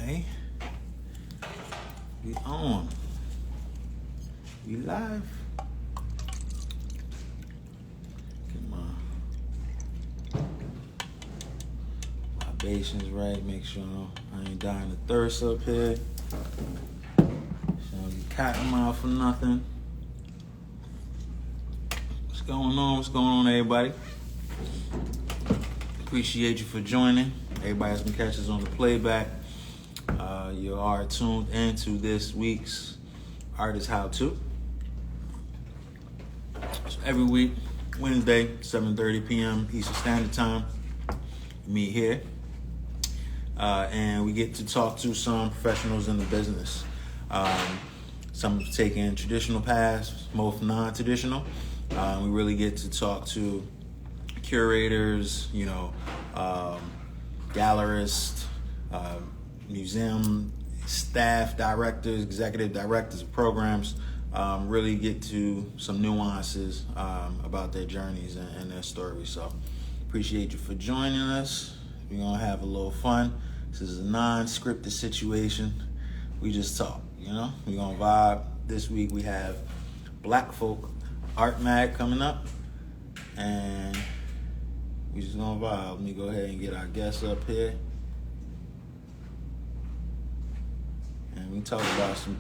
Okay. We on. We live. Get my libations right. Make sure I ain't dying of thirst up here. So I don't get cotton mouth for nothing. What's going on? What's going on, everybody? Appreciate you for joining. Everybody's been catching us on the playback. You are tuned into this week's Artist How To. So every week, Wednesday, 7:30 p.m. Eastern Standard Time, we meet here. And we get to talk to some professionals in the business. Some have taken traditional paths, most non-traditional. We really get to talk to curators, gallerists, museum staff directors, executive directors of programs, really get to some nuances about their journeys and their stories. So appreciate you for joining us. We're going to have a little fun. This is a non-scripted situation. We just talk, We're going to vibe. This week we have Black Folk Art Mag coming up. And we just going to vibe. Let me go ahead and get our guests up here. And we talk about some.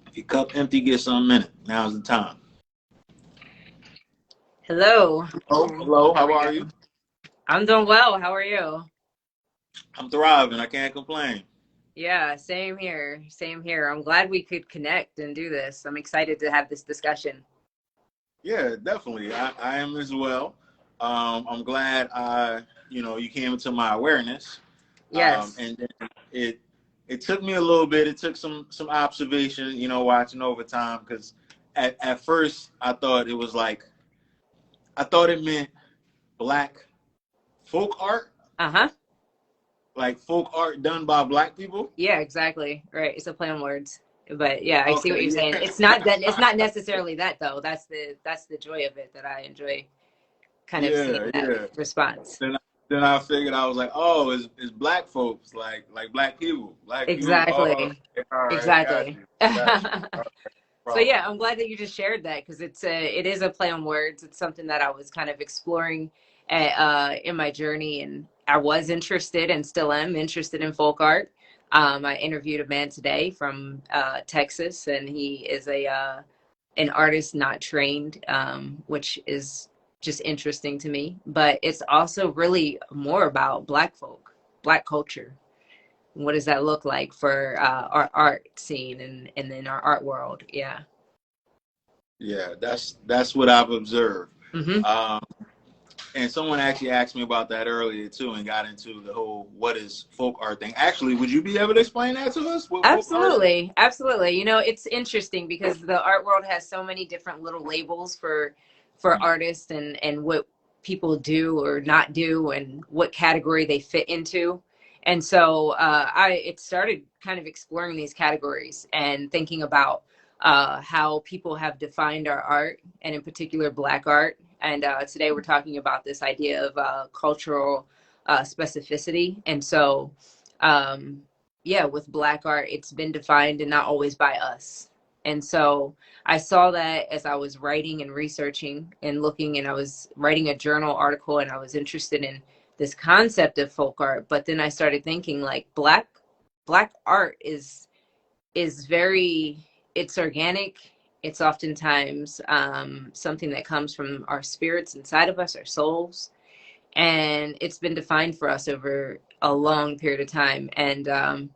If your cup empty, get some in it. Now's the time. Hello. Hello. How are you? I'm doing well. How are you? I'm thriving. I can't complain. Yeah, same here. Same here. I'm glad we could connect and do this. I'm excited to have this discussion. Yeah, definitely. I am as well. I'm glad you came into my awareness. Yes. And then it took me a little bit. It took some observation, watching over time, because at first I thought it meant Black folk art. Uh-huh. Like folk art done by Black people. Yeah, exactly. Right. It's a play on words. But yeah, I see what you're saying. It's not not necessarily that though. That's the joy of it that I enjoy kind of seeing that response. Then I figured, I was like, oh, it's Black folks, like Black people. Exactly. People. Oh, right, exactly. Got you. So yeah, I'm glad that you just shared that, because it is a play on words. It's something that I was kind of exploring in my journey, and I was interested and still am interested in folk art. I interviewed a man today from Texas, and he is an artist not trained, which is just interesting to me. But it's also really more about Black folk, Black culture. What does that look like for our art scene and in our art world? Yeah. Yeah, that's what I've observed. Mm-hmm. And someone actually asked me about that earlier too, and got into the whole what is folk art thing. Actually, would you be able to explain that to us? Absolutely. It's interesting because the art world has so many different little labels for artists and what people do or not do and what category they fit into. And so it started kind of exploring these categories and thinking about how people have defined our art, and in particular Black art. And today we're talking about this idea of cultural specificity. And so, with Black art, it's been defined and not always by us. And so I saw that as I was writing and researching and looking, and I was writing a journal article, and I was interested in this concept of folk art. But then I started thinking, like, Black art is very, it's organic. It's oftentimes something that comes from our spirits inside of us, our souls. And it's been defined for us over a long period of time. And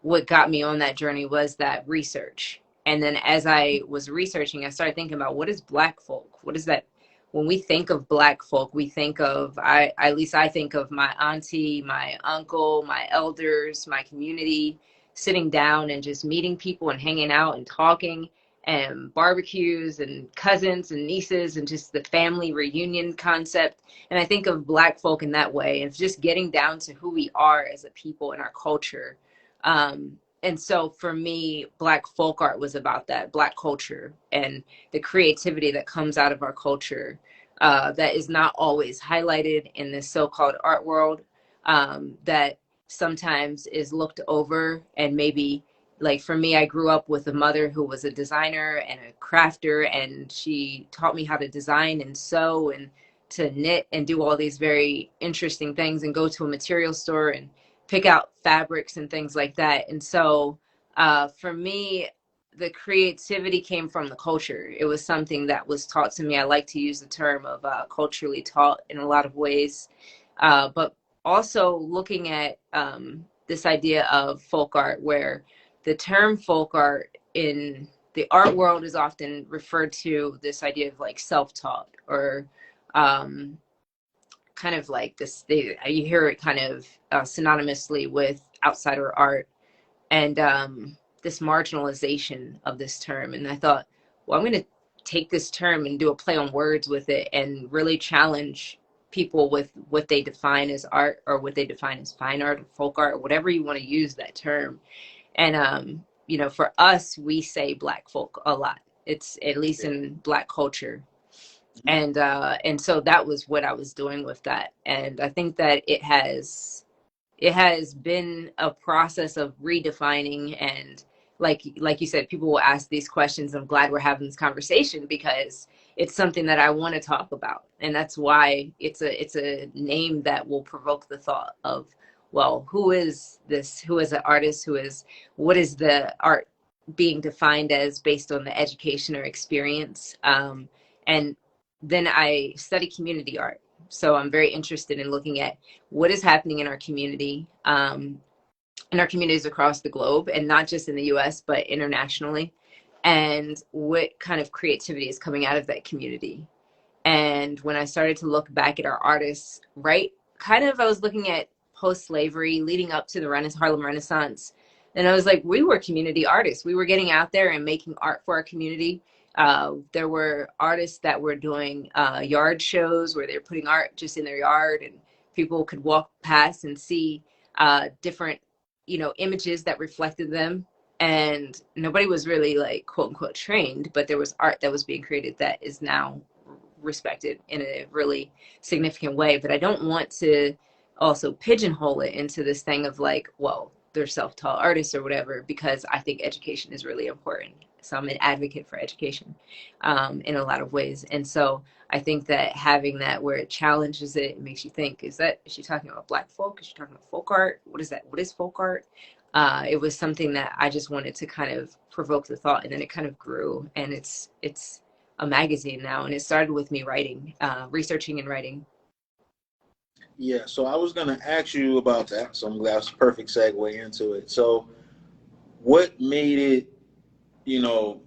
what got me on that journey was that research. And then as I was researching, I started thinking about, what is Black folk? What is that? When we think of Black folk, we think of, at least I think of my auntie, my uncle, my elders, my community, sitting down and just meeting people and hanging out and talking, and barbecues and cousins and nieces, and just the family reunion concept. And I think of Black folk in that way, and just getting down to who we are as a people in our culture. And so for me, Black folk art was about that Black culture and the creativity that comes out of our culture. that is not always highlighted in this so-called art world, that sometimes is looked over. And maybe, like for me, I grew up with a mother who was a designer and a crafter, and she taught me how to design and sew and to knit and do all these very interesting things and go to a material store and pick out fabrics and things like that. And so for me, the creativity came from the culture. It was something that was taught to me. I like to use the term of culturally taught in a lot of ways, but also looking at this idea of folk art, where the term folk art in the art world is often referred to this idea of like self-taught, or um, kind of like this, you hear it kind of synonymously with outsider art, and this marginalization of this term. And I thought, well, I'm going to take this term and do a play on words with it and really challenge people with what they define as art, or what they define as fine art or folk art, or whatever you want to use that term. And you know, for us, we say Black folk a lot. It's at least in Black culture. And so that was what I was doing with that. And I think that it has been a process of redefining. And like you said, people will ask these questions. I'm glad we're having this conversation, because it's something that I want to talk about. And that's why it's a name that will provoke the thought of, well, who is this? Who is an artist? What is the art being defined as based on the education or experience? And then I study community art. So I'm very interested in looking at what is happening in our communities across the globe, and not just in the US, but internationally, and what kind of creativity is coming out of that community. And when I started to look back at our artists, right, kind of, I was looking at post-slavery leading up to the Harlem Renaissance. And I was like, we were community artists. We were getting out there and making art for our community. There were artists that were doing yard shows where they're putting art just in their yard, and people could walk past and see different, images that reflected them. And nobody was really like quote unquote trained, but there was art that was being created that is now respected in a really significant way. But I don't want to also pigeonhole it into this thing of like, well, they're self-taught artists or whatever, because I think education is really important. So I'm an advocate for education in a lot of ways. And so I think that having that where it challenges it, it makes you think, is she talking about Black folk? Is she talking about folk art? What is that? What is folk art? It was something that I just wanted to kind of provoke the thought, and then it kind of grew, and it's a magazine now. And it started with me writing, researching and writing. Yeah, so I was going to ask you about that. So I'm glad it's a perfect segue into it. So what made it,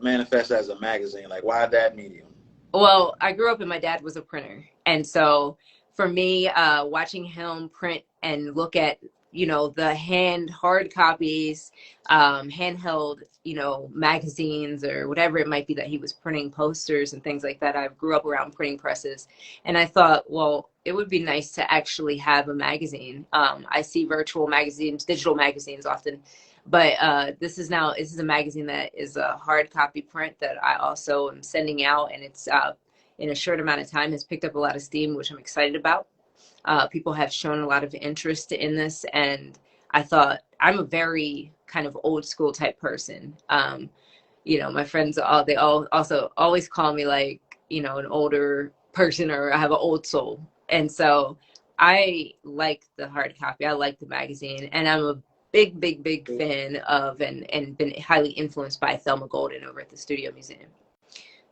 manifest as a magazine? Like, why that medium? Well, I grew up and my dad was a printer. And so for me, watching him print and look at, the hard copies, handheld, magazines or whatever it might be that he was printing, posters and things like that. I grew up around printing presses. And I thought, well, it would be nice to actually have a magazine. I see virtual magazines, digital magazines often. But this is a magazine that is a hard copy print that I also am sending out, and it's in a short amount of time has picked up a lot of steam, which I'm excited about. People have shown a lot of interest in this, and I thought, I'm a very kind of old school type person. My friends they all also always call me like, an older person, or I have an old soul. And so I like the hard copy. I like the magazine, and I'm a big fan of and been highly influenced by Thelma Golden over at the Studio Museum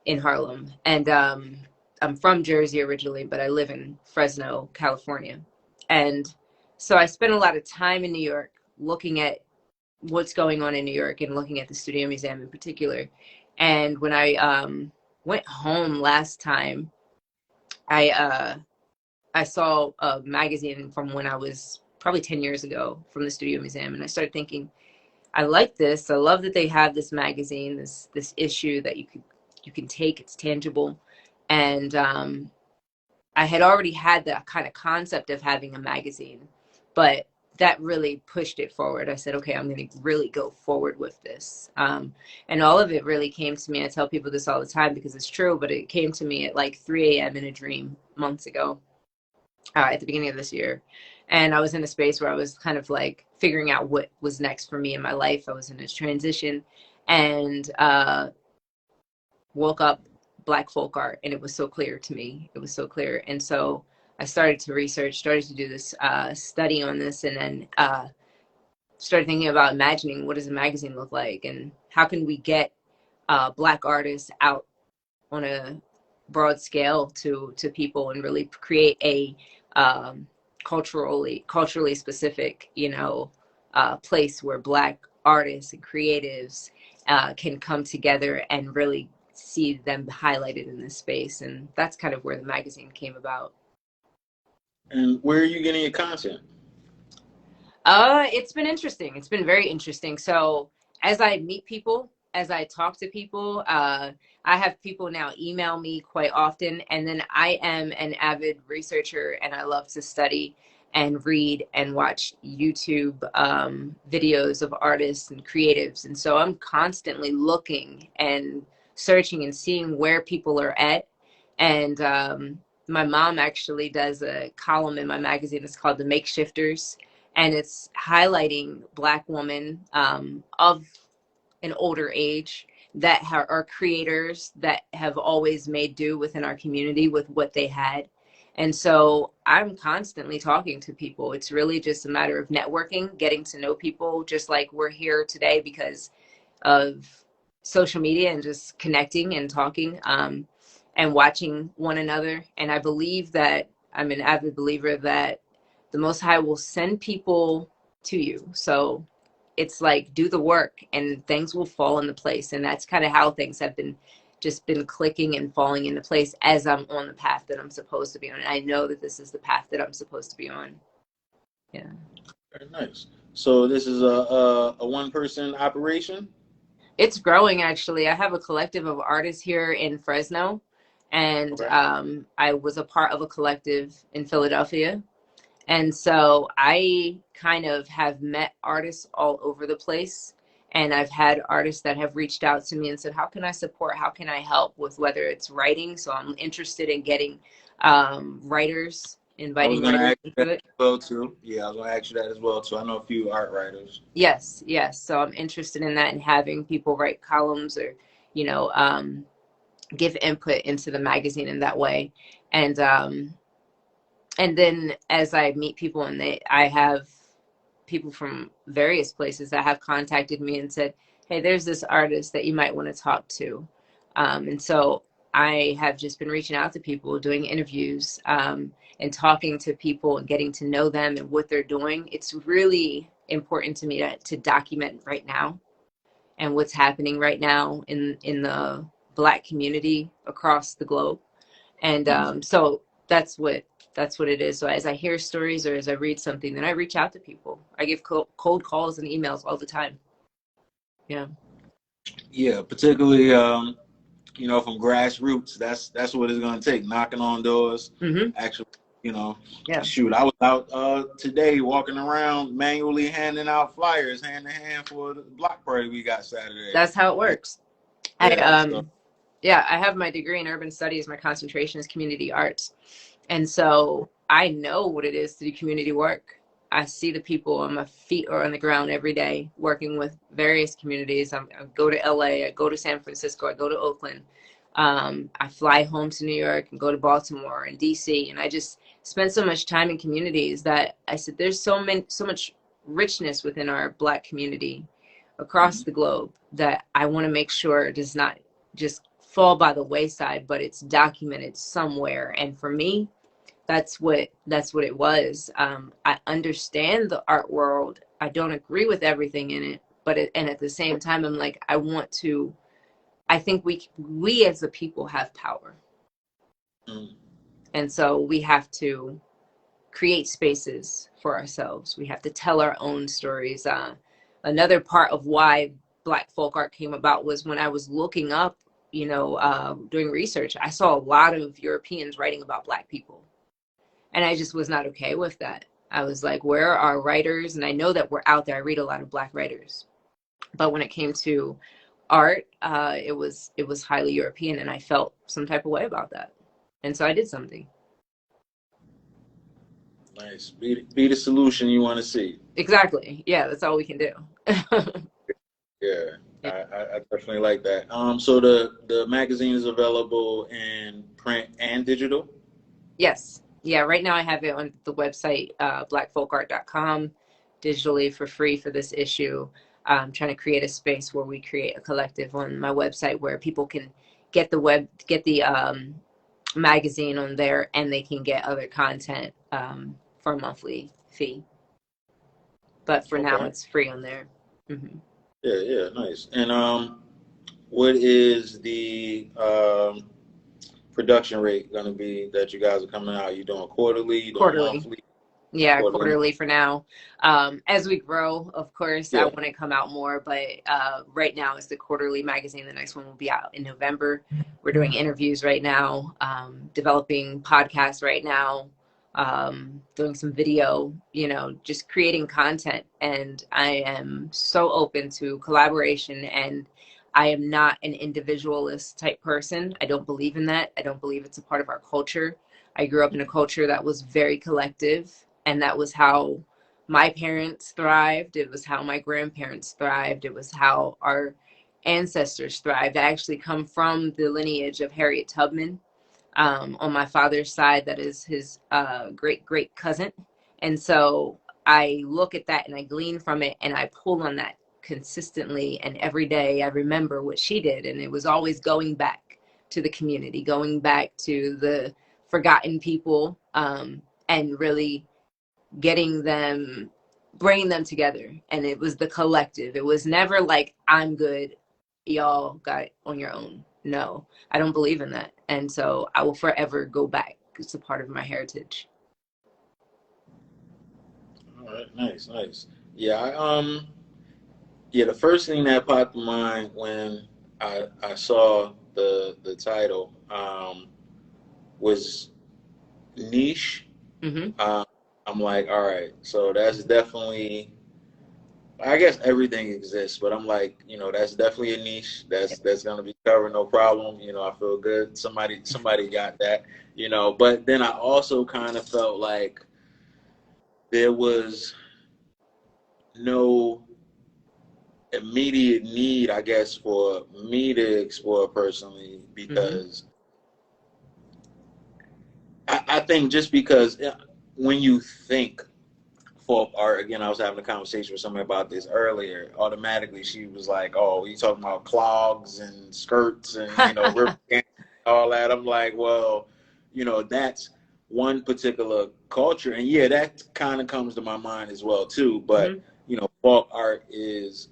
in Harlem. And I'm from Jersey originally, but I live in Fresno, California. And so I spent a lot of time in New York looking at what's going on in New York and looking at the Studio Museum in particular. And when I went home last time, I saw a magazine from when I was probably 10 years ago from the Studio Museum. And I started thinking, I like this. I love that they have this magazine, this issue that you can take, it's tangible. And I had already had that kind of concept of having a magazine, but that really pushed it forward. I said, okay, I'm going to really go forward with this. And all of it really came to me. I tell people this all the time because it's true, but it came to me at like 3 a.m. in a dream months ago, at the beginning of this year. And I was in a space where I was kind of like figuring out what was next for me in my life. I was in a transition and woke up Black folk art, and it was so clear to me. It was so clear. And so I started to research, started to do this study on this, and then started thinking about imagining what does a magazine look like, and how can we get Black artists out on a broad scale to people, and really create a culturally specific, place where Black artists and creatives can come together and really see them highlighted in this space. And that's kind of where the magazine came about. And where are you getting your content? It's been interesting. It's been very interesting. So as I meet people, as I talk to people, I have people now email me quite often. And then I am an avid researcher, and I love to study and read and watch YouTube videos of artists and creatives. And so I'm constantly looking and searching and seeing where people are at. And my mom actually does a column in my magazine. It's called The Makeshifters, and it's highlighting Black women of an older age that are creators that have always made do within our community with what they had. And so I'm constantly talking to people. It's really just a matter of networking, getting to know people, just like we're here today because of social media and just connecting and talking and watching one another. And I believe that I'm an avid believer that the Most High will send people to you. So it's like, do the work and things will fall into place. And that's kind of how things have been clicking and falling into place as I'm on the path that I'm supposed to be on. And I know that this is the path that I'm supposed to be on. Yeah. Very nice. So this is a one-person operation? It's growing, actually. I have a collective of artists here in Fresno, and Okay. I was a part of a collective in Philadelphia. And so I kind of have met artists all over the place. And I've had artists that have reached out to me and said, how can I support? How can I help with whether it's writing? So I'm interested in getting writers, I was inviting going to writers ask you that into it. as well, too. Yeah, I was going to ask you that as well, too. I know a few art writers. Yes, yes. So I'm interested in that and having people write columns or, you know, give input into the magazine in that way. And then as I meet people, and I have people from various places that have contacted me and said, hey, there's this artist that you might want to talk to. And so I have just been reaching out to people, doing interviews, and talking to people and getting to know them and what they're doing. It's really important to me to document right now and what's happening right now in the Black community across the globe. And so that's what it is. So as I hear stories or as I read something, then I reach out to people. I give cold calls and emails all the time. Yeah. Yeah, particularly, from grassroots. That's what it's going to take. Knocking on doors, Mm-hmm. actually, you know, Yeah. shoot. I was out today walking around manually handing out flyers hand to hand for the block party we got Saturday. That's how it works. I Yeah, so Yeah, I have my degree in urban studies. My concentration is community arts. And so I know what it is to do community work. I see the people on my feet or on the ground every day working with various communities. I go to LA, I go to San Francisco, I go to Oakland. I fly home to New York and go to Baltimore and DC. And I just spend so much time in communities that I said, there's so much richness within our Black community across the globe that I want to make sure does not just fall by the wayside, but it's documented somewhere. And for me, that's what it was. I understand the art world. I don't agree with everything in it, and at the same time, I'm like, I think we as a people have power. And so we have to create spaces for ourselves. We have to tell our own stories. Another part of why Black folk art came about was when I was looking up, doing research, I saw a lot of Europeans writing about Black people. And I just was not okay with that. I was like, where are writers? And I know that we're out there. I read a lot of Black writers, but when it came to art, it was highly European, and I felt some type of way about that, and so I did something. Nice. Be the solution you want to see. Exactly. Yeah, that's all we can do. Yeah, Yeah. I definitely like that. So the magazine is available in print and digital. Yes. Yeah, right now I have it on the website, blackfolkart.com, digitally for free for this issue. I'm trying to create a space where we create a collective on my website where people can get the magazine on there, and they can get other content for a monthly fee. But for now, Okay. it's free on there. Hmm. Yeah, yeah, nice. And what is the production rate going to be that you guys are coming out? You doing quarterly? You doing Quarterly. monthly? Yeah, Quarterly. quarterly for now. As we grow, of course, I Yeah. want to come out more, but right now it's the quarterly magazine. The next one will be out in November. We're doing interviews right now, developing podcasts right now, doing some video, just creating content. And I am so open to collaboration, and I am not an individualist type person. I don't believe in that. I don't believe it's a part of our culture. I grew up in a culture that was very collective, and that was how my parents thrived. It was how my grandparents thrived. It was how our ancestors thrived. I actually come from the lineage of Harriet Tubman. On my father's side, that is his great great cousin. And so I look at that and I glean from it, and I pull on that consistently. And every day I remember what she did. And it was always going back to the community, going back to the forgotten people, and really getting them, bringing them together. And it was the collective. It was never like, I'm good, y'all got it on your own. No, I don't believe in that. And so I will forever go back. It's a part of my heritage. All right. Nice, nice. Yeah. Yeah. The first thing that popped in mind when I saw the title was niche. Hmm. Um, I'm like, all right. So that's definitely. I guess everything exists, but I'm like, that's definitely a niche. That's gonna be covered, no problem. I feel good. Somebody got that. But then I also kind of felt like there was no immediate need, I guess, for me to explore personally Hmm. because I think just because when you think folk art, again, I was having a conversation with somebody about this earlier. Automatically, she was like, "Oh, you talking about clogs and skirts and river dancing and all that?" I'm like, "Well, that's one particular culture, and yeah, that kind of comes to my mind as well too. But Hmm. folk art is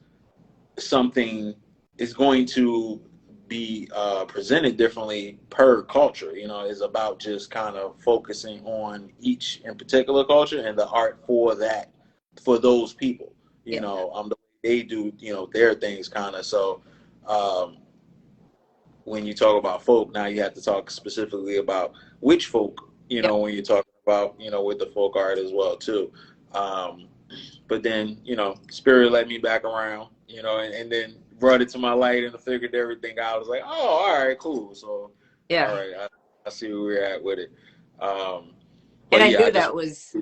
something is going to be presented differently per culture. Is about just kind of focusing on each in particular culture and the art for that, for those people. Yeah. The way they do, their things kind of. So um, when you talk about folk, now you have to talk specifically about which folk. Yep. When you're talking about, with the folk art as well too. Um, but then, Spirit let me back around, and then brought it to my light and I figured everything out. I was like, oh, all right, cool. So, all Yeah. right, I see where we're at with it. Um, And but I yeah, knew I just that was,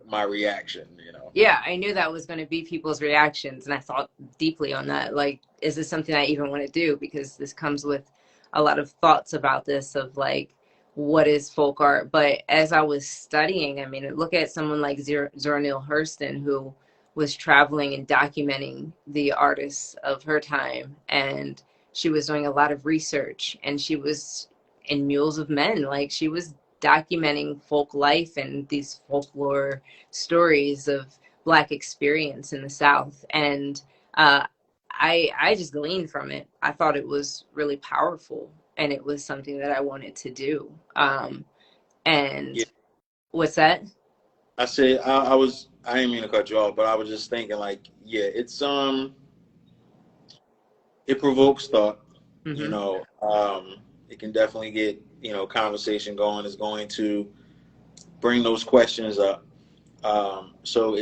my reaction. yeah, I knew that was going to be people's reactions. And I thought deeply on that. Like, is this something I even want to do? Because this comes with a lot of thoughts about this of like, what is folk art? But as I was studying, I mean, look at someone like Zora Neale Hurston, who was traveling and documenting the artists of her time. And she was doing a lot of research, and she was in Mules of Men. Like, she was documenting folk life and these folklore stories of Black experience in the South. And uh, I just gleaned from it. I thought it was really powerful, and it was something that I wanted to do. And Yeah, what's that? I said I didn't mean to cut you off, but I was just thinking like, yeah, it provokes thought. You Hmm. know, it can definitely get conversation going. It's going to bring those questions up. So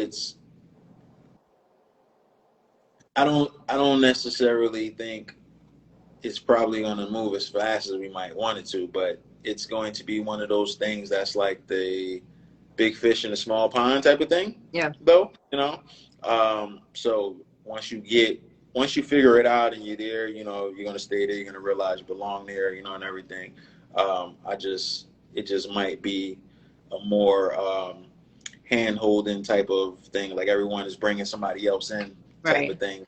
I don't necessarily think it's probably going to move as fast as we might want it to, but it's going to be one of those things that's like the big fish in a small pond type of thing, Yeah. though, you know. So once you figure it out and you're there, you're going to stay there. You're going to realize you belong there, and everything. It just might be a more hand holding type of thing, like everyone is bringing somebody else in type Right. of thing.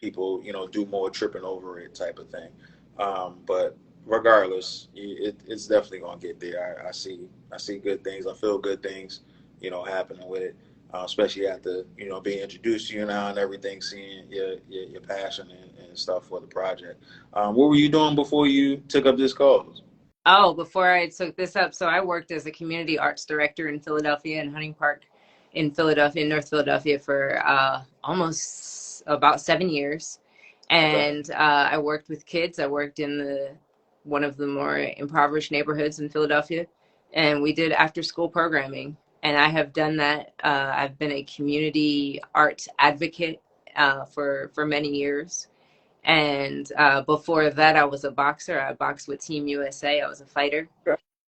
People, do more tripping over it type of thing. But regardless, it's definitely gonna get there. I see good things. I feel good things, happening with it. Especially after being introduced to you now and everything, seeing your passion and stuff for the project. What were you doing before you took up this cause? Oh, before I took this up, so I worked as a community arts director in Philadelphia and Hunting Park in Philadelphia, in North Philadelphia, for almost about 7 years. Okay. And I worked with kids. I worked in the one of the more impoverished neighborhoods in Philadelphia, and we did after school programming. And I have done that. I've been a community arts advocate for many years. And before that, I was a boxer. I boxed with Team USA. I was a fighter,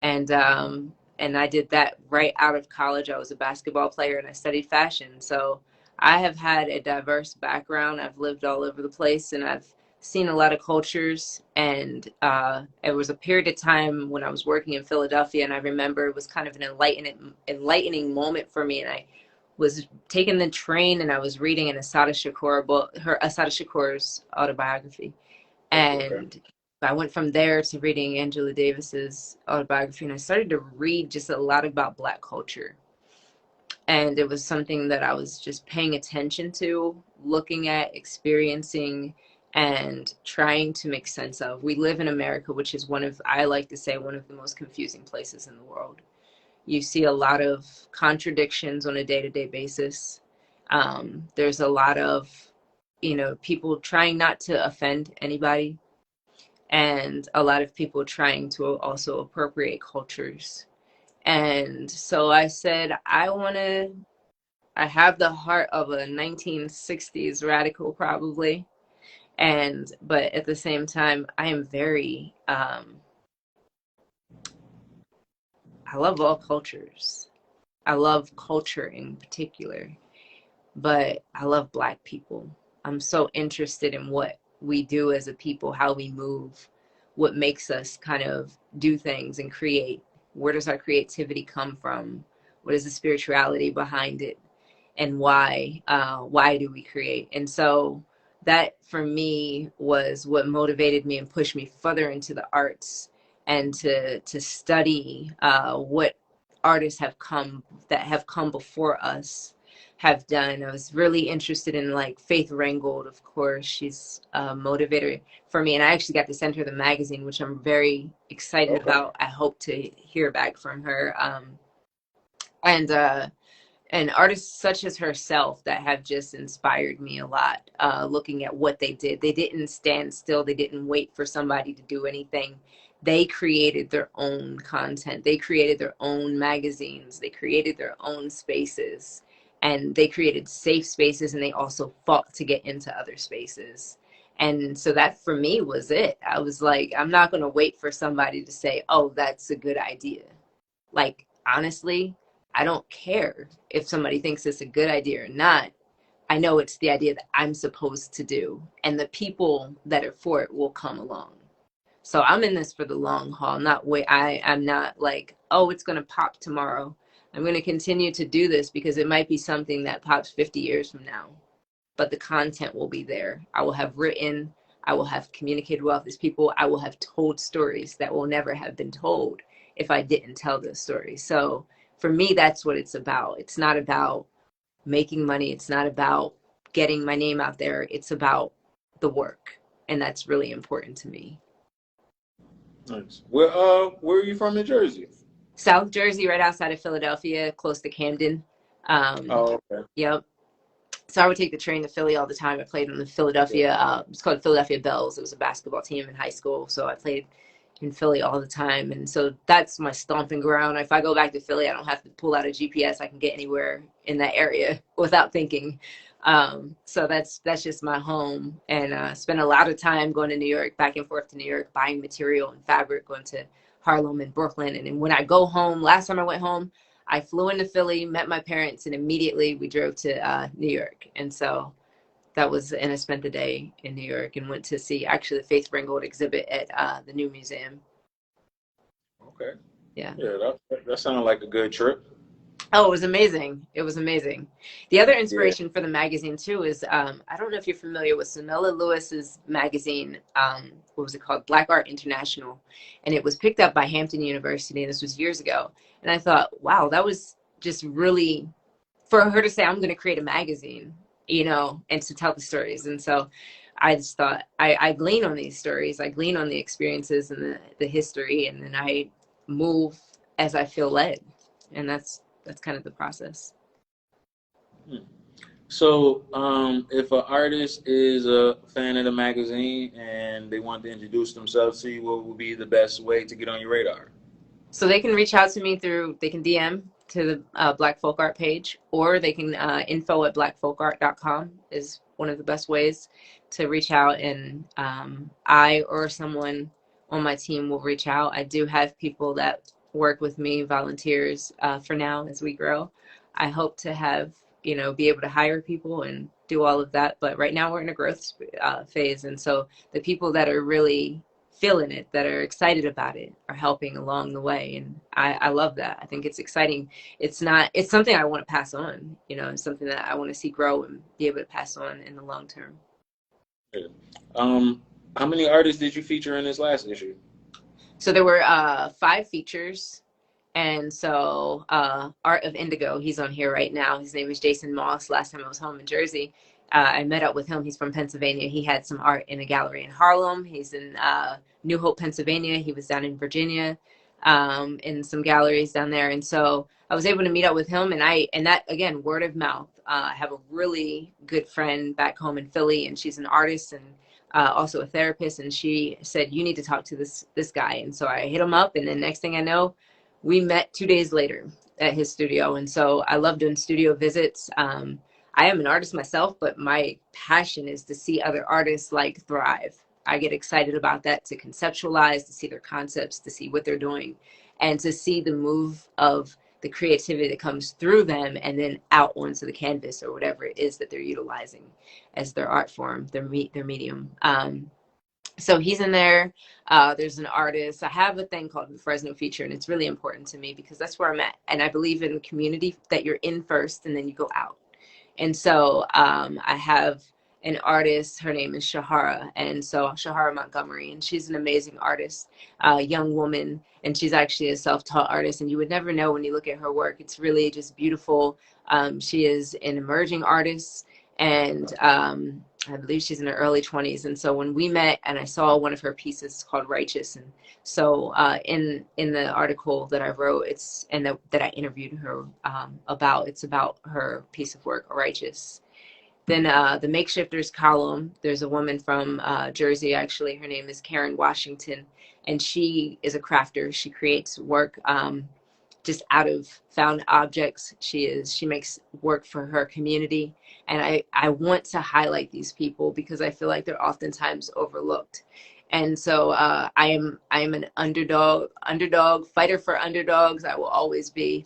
and I did that right out of college. I was a basketball player, and I studied fashion. So I have had a diverse background. I've lived all over the place, and I've seen a lot of cultures. And it was a period of time when I was working in Philadelphia, and I remember it was kind of an enlightening moment for me. And I was taking the train, and I was reading an Asada Shakur book, Asada Shakur's autobiography, Okay. and I went from there to reading Angela Davis's autobiography, and I started to read just a lot about Black culture. And it was something that I was just paying attention to, looking at, experiencing, and trying to make sense of. We live in America, which is I like to say, one of the most confusing places in the world. You see a lot of contradictions on a day-to-day basis. There's a lot of, people trying not to offend anybody, and a lot of people trying to also appropriate cultures. And so I said, I have the heart of a 1960s radical, probably. But at the same time, I am I love all cultures. I love culture in particular, but I love Black people. I'm so interested in what we do as a people, how we move, what makes us kind of do things and create. Where does our creativity come from? What is the spirituality behind it? And why do we create? And so that for me was what motivated me and pushed me further into the arts, and to study what artists have come before us have done. I was really interested in, like, Faith Ringgold, of course. She's a motivator for me, and I actually got to send her the magazine, which I'm very excited Okay. about. I hope to hear back from her. And and artists such as herself that have just inspired me a lot, looking at what they did. They didn't stand still. They didn't wait for somebody to do anything. They created their own content. They created their own magazines. They created their own spaces, and they created safe spaces, and they also fought to get into other spaces. And so that for me was it. I was like, I'm not going to wait for somebody to say, oh, that's a good idea. Like, honestly, I don't care if somebody thinks it's a good idea or not. I know it's the idea that I'm supposed to do, and the people that are for it will come along. So I'm in this for the long haul. Not wait. I'm not like, oh, it's going to pop tomorrow. I'm going to continue to do this because it might be something that pops 50 years from now, but the content will be there. I will have written, I will have communicated well with these people, I will have told stories that will never have been told if I didn't tell those stories. So for me, that's what it's about. It's not about making money, it's not about getting my name out there, it's about the work. And that's really important to me. Nice. Where are you from in Jersey? South Jersey, right outside of Philadelphia, close to Camden. Um, Oh, okay. yep. So I would take the train to Philly all the time. I played on the Philadelphia, it's called Philadelphia Bells. It was a basketball team in high school. So I played in Philly all the time. And so that's my stomping ground. If I go back to Philly, I don't have to pull out a GPS. I can get anywhere in that area without thinking. So that's just my home. And spend a lot of time going to New York, back and forth to New York, buying material and fabric, going to Harlem and Brooklyn. And then when I go home, last time I went home, I flew into Philly, met my parents, and immediately we drove to New York. And so that was, and I spent the day in New York and went to see actually the Faith Ringgold exhibit at the new museum. Okay. Yeah. Yeah, that sounded like a good trip. Oh, it was amazing. It was amazing. The other Yeah. inspiration for the magazine too is I don't know if you're familiar with Sonella Lewis's magazine. What was it called? Black Art International, and it was picked up by Hampton University. And this was years ago. And I thought, wow, that was just really for her to say, I'm going to create a magazine, you know, and to tell the stories. And so I just thought I glean on these stories. I glean on the experiences and the history, and then I move as I feel led. And that's kind of the process. Hmm. So, if an artist is a fan of the magazine and they want to introduce themselves to you, what would be the best way to get on your radar? So they can reach out to me they can DM to the Black Folk Art page, or they can info at blackfolkart.com is one of the best ways to reach out. And I or someone on my team will reach out. I do have people that work with me, volunteers for now as we grow. I hope to have, you know, be able to hire people and do all of that. But right now we're in a growth phase. And so the people that are really feeling it, that are excited about it, are helping along the way. And I love that. I think it's exciting. It's something I want to pass on, you know, it's something that I want to see grow and be able to pass on in the long term. Yeah. Um, how many artists did you feature in this last issue? So there were 5 features. And so Art of Indigo, he's on here right now. His name is Jason Moss. Last time I was home in Jersey, I met up with him. He's from Pennsylvania. He had some art in a gallery in Harlem. He's in New Hope, Pennsylvania. He was down in Virginia in some galleries down there. And so I was able to meet up with him. And that, again, word of mouth. I have a really good friend back home in Philly, and she's an artist and also a therapist. And she said, you need to talk to this guy. And so I hit him up. And then next thing I know, we met 2 days later at his studio. And so I love doing studio visits. I am an artist myself, but my passion is to see other artists like thrive. I get excited about that, to conceptualize, to see their concepts, to see what they're doing, and to see the move of the creativity that comes through them and then out onto the canvas or whatever it is that they're utilizing as their art form, their medium. So he's in there. There's an artist. I have a thing called the Fresno feature, and it's really important to me because that's where I'm at. And I believe in a community that you're in first and then you go out. And so I have an artist. Her name is Shahara. And so Shahara Montgomery, and she's an amazing artist, young woman. And she's actually a self-taught artist. And you would never know when you look at her work. It's really just beautiful. She is an emerging artist. And I believe she's in her early 20s. And so when we met and I saw one of her pieces called Righteous. And so in the article that I wrote, that I interviewed her about, it's about her piece of work, Righteous. Then the Makeshifters column, there's a woman from Jersey, actually. Her name is Karen Washington, and she is a crafter. She creates work just out of found objects. She makes work for her community. And I want to highlight these people because I feel like they're oftentimes overlooked. And so I am an underdog fighter for underdogs. I will always be.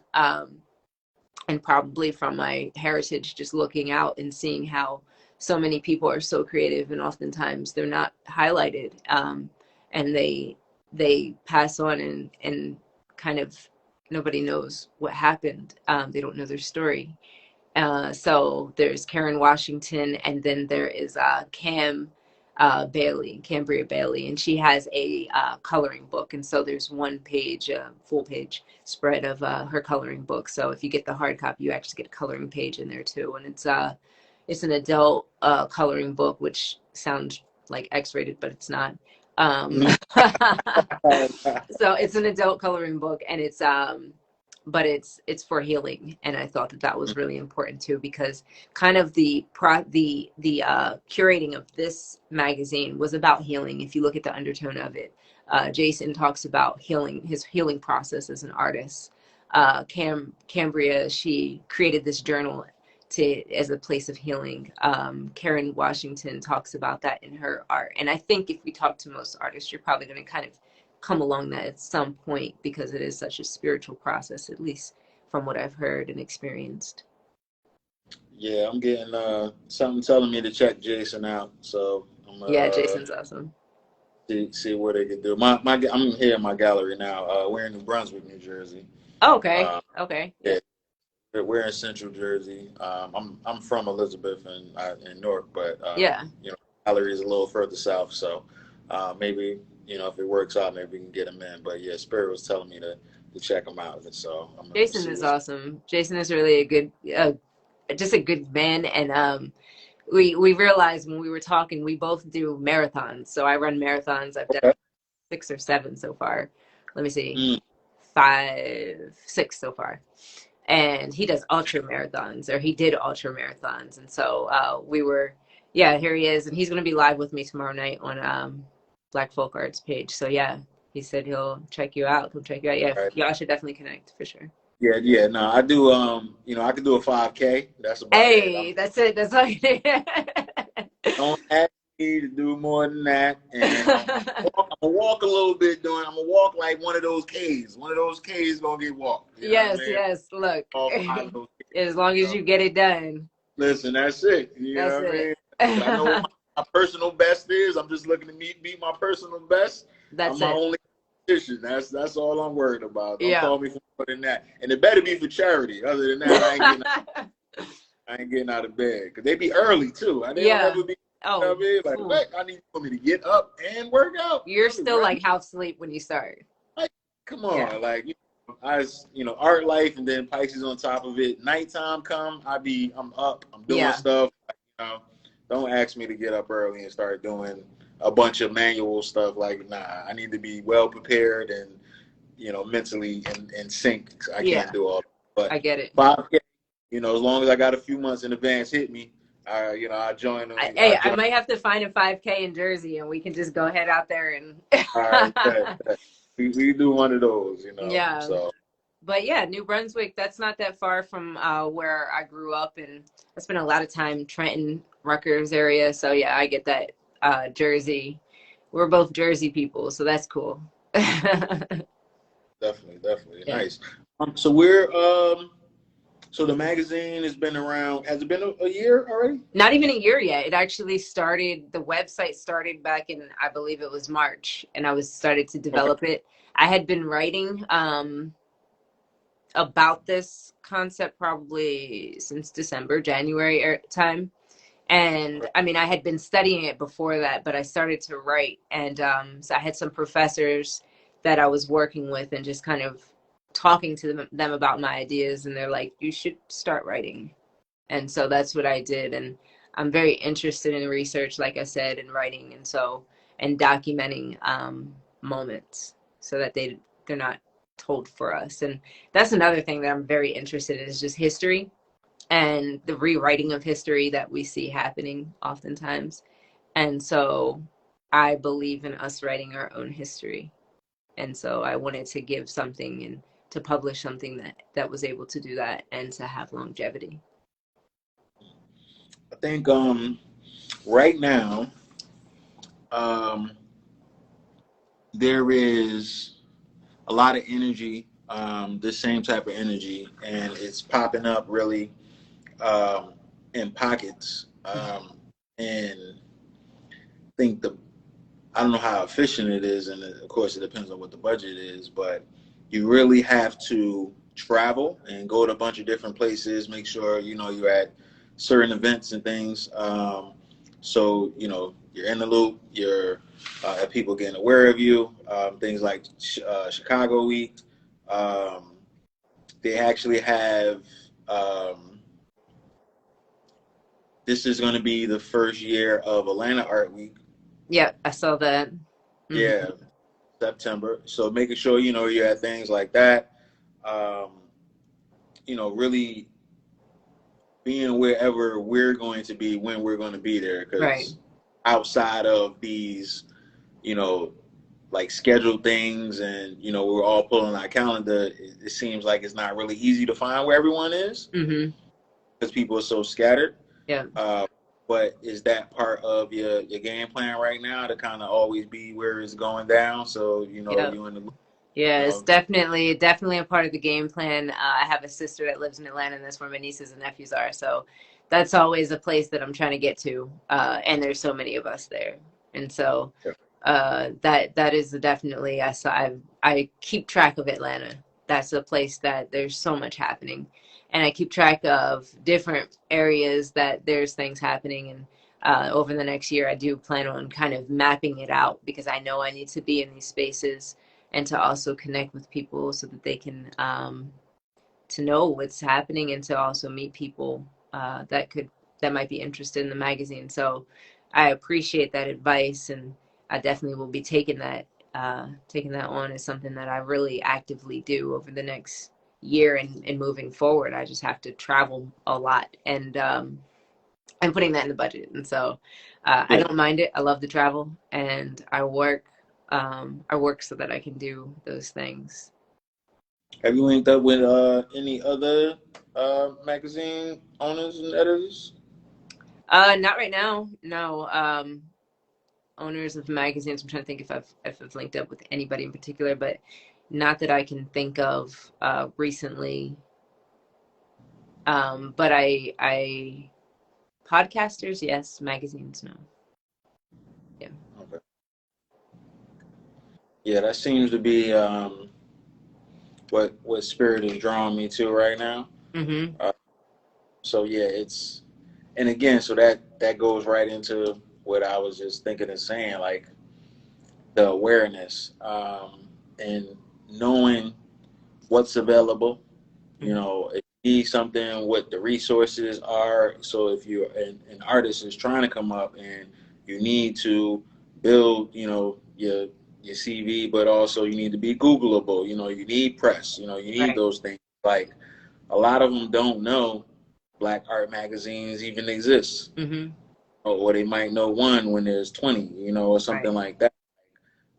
And probably from my heritage, just looking out and seeing how so many people are so creative and oftentimes they're not highlighted. And they pass on and kind of nobody knows what happened. They don't know their story. So there's Karen Washington, and then there is Cambria Bailey, and she has a coloring book. And so there's one page, full page spread of her coloring book. So if you get the hard copy, you actually get a coloring page in there too. And it's an adult coloring book, which sounds like X-rated, but it's not. So it's an adult coloring book, and but it's for healing. And I thought that was really important too, because kind of the curating of this magazine was about healing. If you look at the undertone of it, Jason talks about healing, his healing process as an artist. Cambria, she created this journal as a place of healing. Karen Washington talks about that in her art. And I think if we talk to most artists, you're probably going to kind of come along that at some point, because it is such a spiritual process, at least from what I've heard and experienced. Yeah, I'm getting something telling me to check Jason out. So I'm Yeah, Jason's awesome. See what they can do. I'm here in my gallery now. We're in New Brunswick, New Jersey. Oh, okay. Okay. Yeah. We're in Central Jersey. I'm from Elizabeth and Newark, but Yeah. gallery is a little further south. So maybe if it works out, maybe we can get him in. But yeah, Spirit was telling me to check him out. So Jason is awesome. Jason is really a good, just a good man. And we realized when we were talking, we both do marathons. So I run marathons. I've done 6 or 7 so far. Let me see, 5, 6 so far. And he does ultra marathons, or he did ultra marathons. And so here he is, and he's going to be live with me tomorrow night on Black Folk Arts page. So yeah, he said he'll check you out. He'll check you out. Yeah, right. Y'all should definitely connect for sure. Yeah. No, I do. I can do a 5K. That's about it. Hey, that's it. That's all you need. Don't ask me to do more than that. And I'm gonna walk a little bit I'm gonna walk like one of those Ks. One of those Ks gonna get walked. Yes. Look, as long as you get it done. Listen, that's it. You know what I mean? I know what my personal best is. I'm just looking to beat my personal best. That's my only competition. That's all I'm worried about. Don't call me for more than that. And it better be for charity. Other than that, I ain't getting out of bed, because they be early too. I didn't ever be. Oh, you know what I mean? Like, what? I need for me to get up and work out. You're still like half asleep when you start. Like, come on, like art life, and then Pisces on top of it. Nighttime come, I'm up, I'm doing stuff. Don't ask me to get up early and start doing a bunch of manual stuff. Like, nah, I need to be well prepared and mentally in sync. I can't do all that. But I get it. 5K, as long as I got a few months in advance hit me, I join them. I might have to find a 5K in Jersey, and we can just go head out there and. All right, we do one of those, Yeah. So. But yeah, New Brunswick, that's not that far from where I grew up, and I spent a lot of time Trenton, Rutgers area. So yeah, I get that. Jersey, we're both Jersey people, so that's cool. Definitely, yeah. Nice. So we're so the magazine has been around. Has it been a year already? Not even a year yet. It actually started. The website started back in, I believe it was March, and I started to develop it. I had been writing about this concept probably since December, January time. And I mean, I had been studying it before that, but I started to write. And so I had some professors that I was working with and just kind of talking to them about my ideas. And they're like, you should start writing. And so that's what I did. And I'm very interested in research, like I said, and writing. And documenting moments so that they're not told for us. And that's another thing that I'm very interested in, is just history and the rewriting of history that we see happening oftentimes. And so I believe in us writing our own history. And so I wanted to give something and to publish something that was able to do that and to have longevity. I think right now there is a lot of energy, the same type of energy, and it's popping up really in pockets. And I think I don't know how efficient it is, and of course it depends on what the budget is, but you really have to travel and go to a bunch of different places, make sure you're at certain events and things, so you're in the loop, you're people getting aware of you, things like Chicago Week. They actually have this is going to be the first year of Atlanta Art Week. Yeah, I saw that. Mm-hmm. Yeah, September. So making sure you're at things like that. Really being wherever we're going to be when we're going to be there, because outside of these, like schedule things, and we're all pulling our calendar. It seems like it's not really easy to find where everyone is Mm-hmm. because people are so scattered. Yeah. Uh, but is that part of your game plan right now to kind of always be where it's going down? So Yeah. you in the Yeah, you it's know definitely a part of the game plan. I have a sister that lives in Atlanta, and that's where my nieces and nephews are. So that's always a place that I'm trying to get to. And there's so many of us there, and so that is definitely I keep track of Atlanta. That's a place that there's so much happening, and I keep track of different areas that there's things happening. And over the next year, I do plan on kind of mapping it out because I know I need to be in these spaces and to also connect with people so that they can to know what's happening and to also meet people that might be interested in the magazine. So I appreciate that advice, and I definitely will be taking that on as something that I really actively do over the next year and moving forward. I just have to travel a lot, and I'm putting that in the budget. And so I yeah. don't mind it. I love to travel, and I work so that I can do those things. Have you linked up with any other magazine owners and editors? Not right now. No. Owners of magazines. I'm trying to think if I've linked up with anybody in particular, but not that I can think of recently. But I podcasters, yes. Magazines, no. Yeah. Okay. Yeah, that seems to be what Spirit is drawing me to right now. Mm-hmm. Uh, so yeah, and again, so that goes right into what I was just thinking and saying, like the awareness and knowing what's available. Mm-hmm. If you need something, what the resources are. So if you're an artist is trying to come up and you need to build, your CV, but also you need to be Googleable. You need press. You need Right. those things. Like a lot of them don't know black art magazines even exist, Mm-hmm. or they might know one when there's 20, or something Right. like that.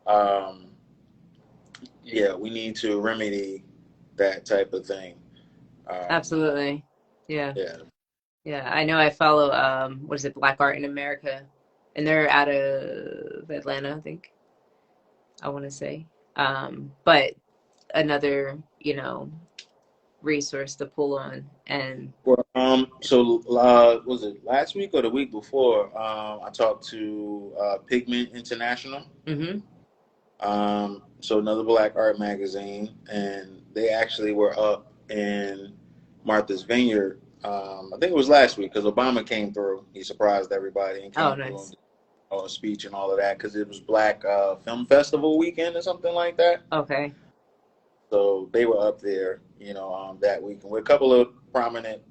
Um, yeah, we need to remedy that type of thing. Um, Absolutely. Yeah. yeah. Yeah, I know I follow what is it, Black Art in America, and they're out of Atlanta, I think, I want to say. But another, resource to pull on. And Well, so was it last week or the week before? I talked to Pigment International. hmm So another black art magazine, and they actually were up in Martha's Vineyard. I think it was last week because Obama came through. He surprised everybody and oh, came through and nice. did a speech and all of that because it was Black Film Festival weekend or something like that. Okay. So they were up there, that weekend with a couple of prominent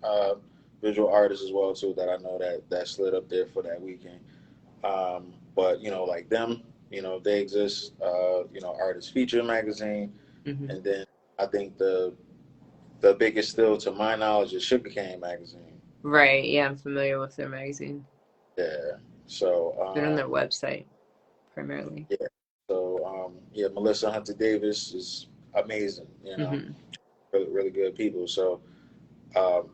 visual artists as well too that I know that slid up there for that weekend. But like them, they exist. Artist Feature magazine, hmm and then I think the biggest still, to my knowledge, is Sugarcane magazine. Right. Yeah, I'm familiar with their magazine. Yeah. So They're on their website primarily. yeah. So yeah, Melissa Hunter Davis is amazing. hmm Really, really good people. So. Um,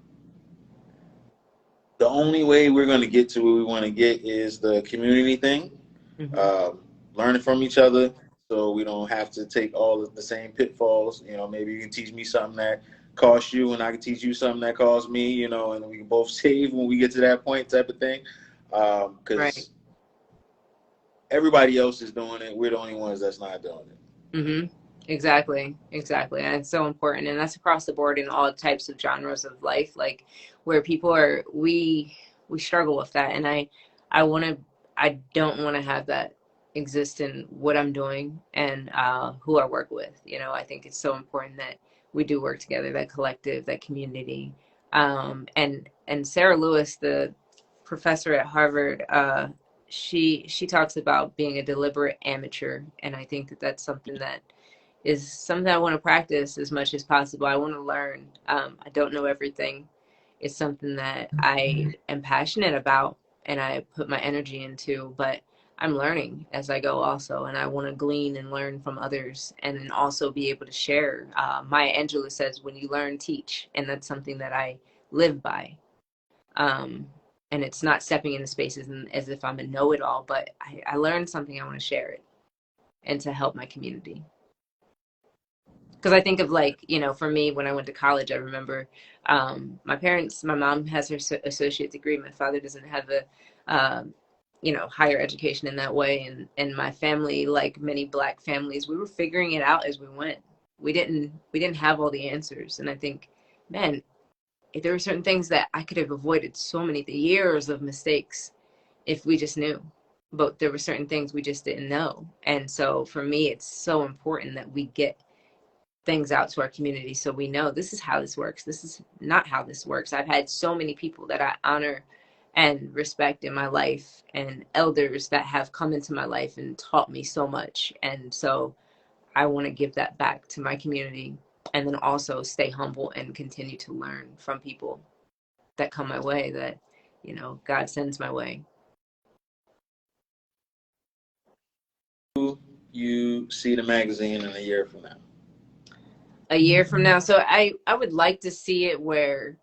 the only way we're going to get to where we want to get is the community thing, hmm um, learning from each other, so we don't have to take all of the same pitfalls. Maybe you can teach me something that costs you, and I can teach you something that costs me. And we can both save when we get to that point, type of thing. Right. Because everybody else is doing it, we're the only ones that's not doing it. hmm Exactly, exactly. And it's so important. And that's across the board in all types of genres of life, like where people are, we struggle with that. And I want to, I don't want to have that exist in what I'm doing and who I work with. I think it's so important that we do work together, that collective, that community. And Sarah Lewis, the professor at Harvard, she talks about being a deliberate amateur. And I think that that's something that is something I want to practice as much as possible. I want to learn. I don't know everything. It's something that I am passionate about and I put my energy into, but I'm learning as I go also, and I want to glean and learn from others, and then also be able to share. Maya Angelou says, when you learn, teach, and that's something that I live by. Um, and it's not stepping into spaces as if I'm a know-it-all, but I learned something, I want to share it and to help my community. Because I think of, like, you know, for me, when I went to college, I remember my mom has her associate degree. My father doesn't have a, you know, higher education in that way. And my family, like many Black families, we were figuring it out as we went. We didn't have all the answers. And I think, man, if there were certain things that I could have avoided so many years of mistakes if we just knew. But there were certain things we just didn't know. And so for me, it's so important that we get things out to our community so we know this is how this works. This is not how this works. I've had so many people that I honor and respect in my life, and elders that have come into my life and taught me so much. And so I want to give that back to my community, and then also stay humble and continue to learn from people that come my way, that, you know, God sends my way. You see the magazine in a year from now? A year from now, so I would like to see it where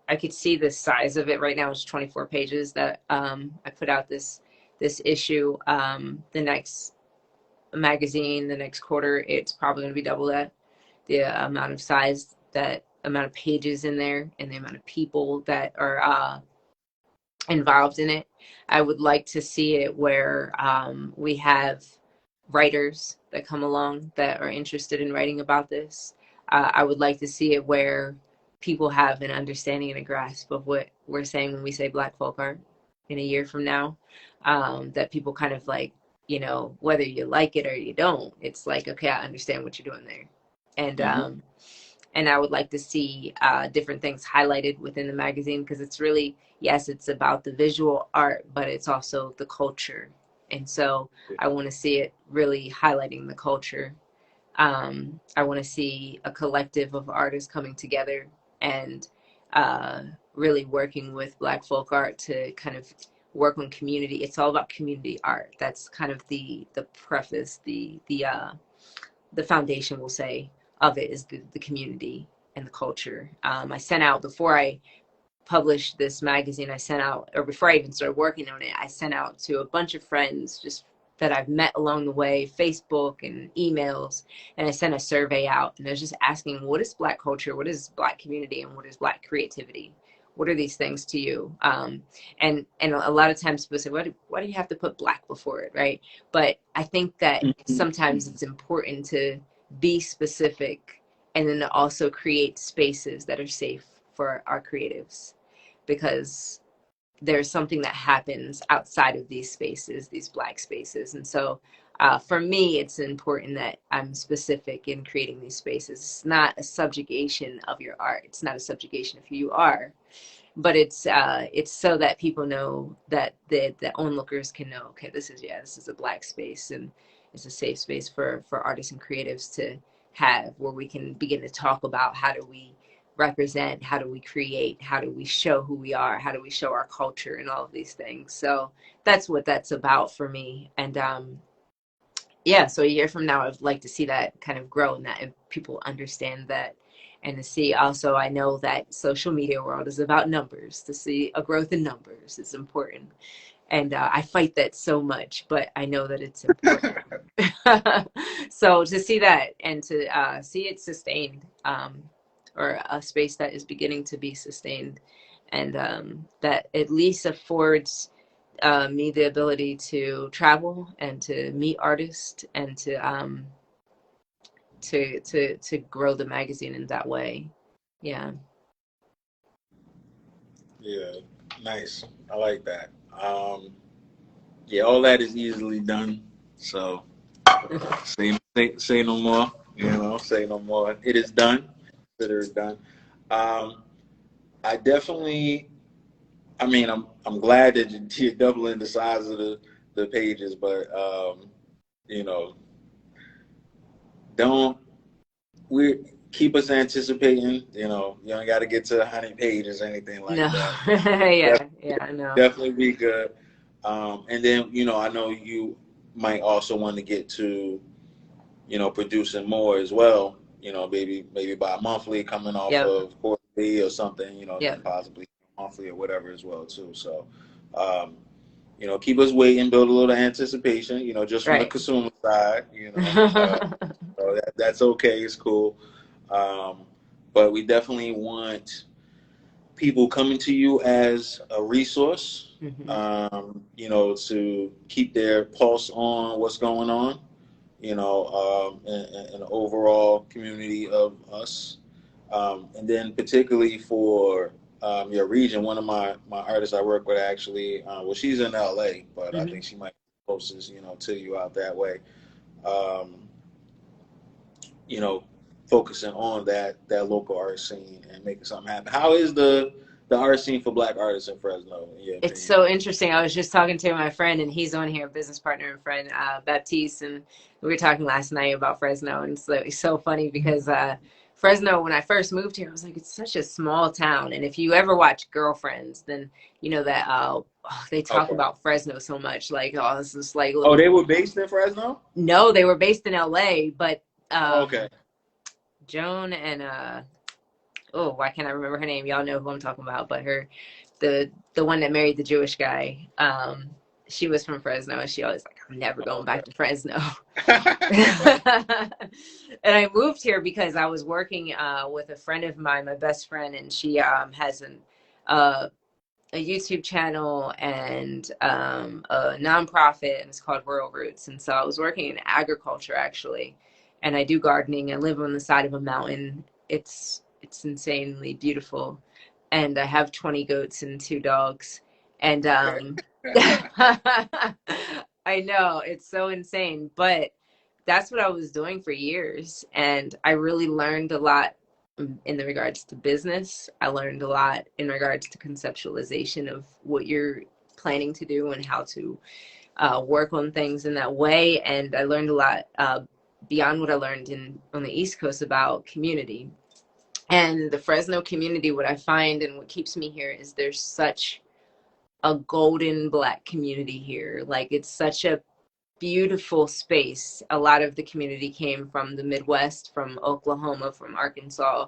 I could see the size of it. Right now it's 24 pages that I put out this issue. The next magazine, the next quarter, it's probably going to be double that, the amount of size, that amount of pages in there, and the amount of people that are involved in it. I would like to see it where we have writers that come along that are interested in writing about this. I would like to see it where people have an understanding and a grasp of what we're saying when we say Black folk art in a year from now. That people kind of like, you know, whether you like it or you don't, it's like, okay, I understand what you're doing there. And Mm-hmm. and I would like to see different things highlighted within the magazine, because it's really, yes, it's about the visual art, but it's also the culture. And so I want to see it really highlighting the culture. I want to see a collective of artists coming together and uh, really working with Black folk art to kind of work on community. It's all about community art. That's kind of the preface, the foundation, we'll say, of it is the community and the culture. I sent out, before I published this magazine, I sent out, or before I even started working on it, I sent out to a bunch of friends just that I've met along the way, Facebook and emails, and I sent a survey out, and I was just asking, what is Black culture, what is Black community, and what is Black creativity? What are these things to you? And a lot of times people say, why do you have to put Black before it, right? But I think that sometimes it's important to be specific, and then to also create spaces that are safe for our creatives, because there's something that happens outside of these spaces, these Black spaces. And so for me, it's important that I'm specific in creating these spaces. It's not a subjugation of your art. It's not a subjugation of who you are, but it's so that people know, that the onlookers can know, okay, this is a Black space, and it's a safe space for artists and creatives to have, where we can begin to talk about how do we represent, how do we create, how do we show who we are, how do we show our culture, and all of these things. So that's what that's about for me. And yeah, so a year from now, I'd like to see that kind of grow, and that and people understand that, and to see also, I know that social media world is about numbers. To see a growth in numbers is important, and I fight that so much, but I know that it's important. So to see that, and to see it sustained, or a space that is beginning to be sustained, and that at least affords me the ability to travel and to meet artists, and to grow the magazine in that way. Yeah. Yeah, nice. I like that. Yeah, all that is easily done. So say no more. You know, say no more. It is done. Consider it done. Um, I definitely. I mean, I'm glad that you're doubling the size of the pages, but you know, don't we keep us anticipating. You know, you don't got to get to 100 pages or anything like No. that. Yeah, yeah, I know. Definitely be good. And then, I know you might also want to get to, producing more as well. Maybe by monthly, coming off Yep. of quarterly or something. Yep. Possibly monthly or whatever as well too. So, um, keep us waiting, build a little anticipation. Just from the Right. consumer side. So that's okay. It's cool. Um, but we definitely want people coming to you as a resource, Hmm. to keep their pulse on what's going on, in the overall community of us. And then particularly for your region, one of my artists I work with actually, well, she's in LA, but I Hmm. think she might be closest, to you out that way. Um, you know, Focusing on that local art scene and making something happen. How is the art scene for Black artists in Fresno, in your It's opinion? so interesting. I was just talking to my friend, and he's on here, business partner and friend, Baptiste, and we were talking last night about Fresno, and it's so funny because Fresno, when I first moved here, I was like, it's such a small town, and if you ever watch Girlfriends, then you know that they talk Okay. about Fresno so much, like oh, this is like Oh, little. they were based in Fresno? No, they were based in LA, but Oh, okay. Joan and oh, why can't I remember her name? Y'all know who I'm talking about, but the one that married the Jewish guy, she was from Fresno, and she always like, I'm never going Oh, back to Fresno. okay. And I moved here because I was working with a friend of mine, my best friend, and she has uh, a YouTube channel and a nonprofit, and it's called Rural Roots. And so I was working in agriculture actually, and I do gardening. I live on the side of a mountain. It's insanely beautiful, and I have 20 goats and 2 dogs, and I know it's so insane, but that's what I was doing for years, and I really learned a lot in the regards to business. I learned a lot in regards to conceptualization of what you're planning to do and how to work on things in that way. And I learned a lot beyond what I learned on the East Coast about community. And the Fresno community, what I find and what keeps me here is there's such a golden Black community here. Like it's such a beautiful space. A lot of the community came from the Midwest, from Oklahoma, from Arkansas,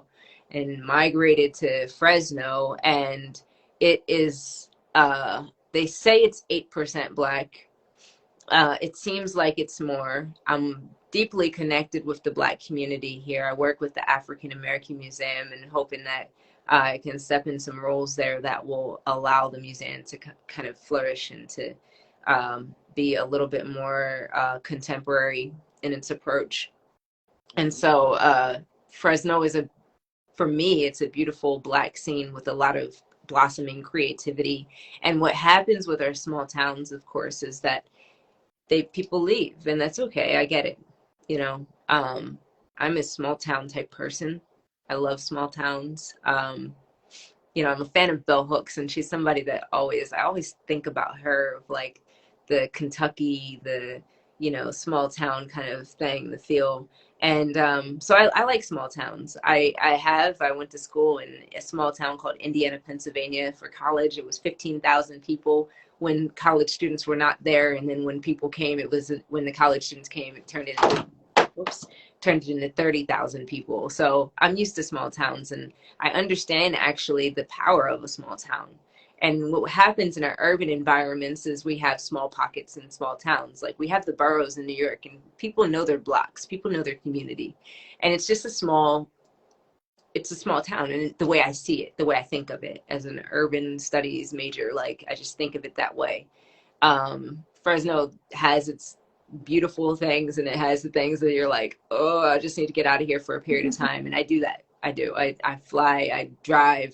and migrated to Fresno. And it is, they say it's 8% Black. It seems like it's more. I'm deeply connected with the Black community here. I work with the African American Museum and hoping that I can step in some roles there that will allow the museum to kind of flourish and to be a little bit more contemporary in its approach. And so Fresno is for me, it's a beautiful Black scene with a lot of blossoming creativity. And what happens with our small towns, of course, is that people leave, and that's okay. I get it. You know, I'm a small town type person. I love small towns. I'm a fan of Bell Hooks, and she's somebody that I always think about her of like the Kentucky, the small town kind of thing, the feel. And so I like small towns. I went to school in a small town called Indiana, Pennsylvania for college. It was 15,000 people when college students were not there, and then when people came, it was when the college students came, it turned it into 30,000 people. So I'm used to small towns, and I understand actually the power of a small town. And what happens in our urban environments is we have small pockets in small towns. Like we have the boroughs in New York, and people know their blocks, people know their community. And it's a small town. And the way I see it, the way I think of it as an urban studies major, like I just think of it that way. Fresno has its beautiful things, and it has the things that you're like, oh, I just need to get out of here for a period of time. And I do that. I do. I fly, I drive,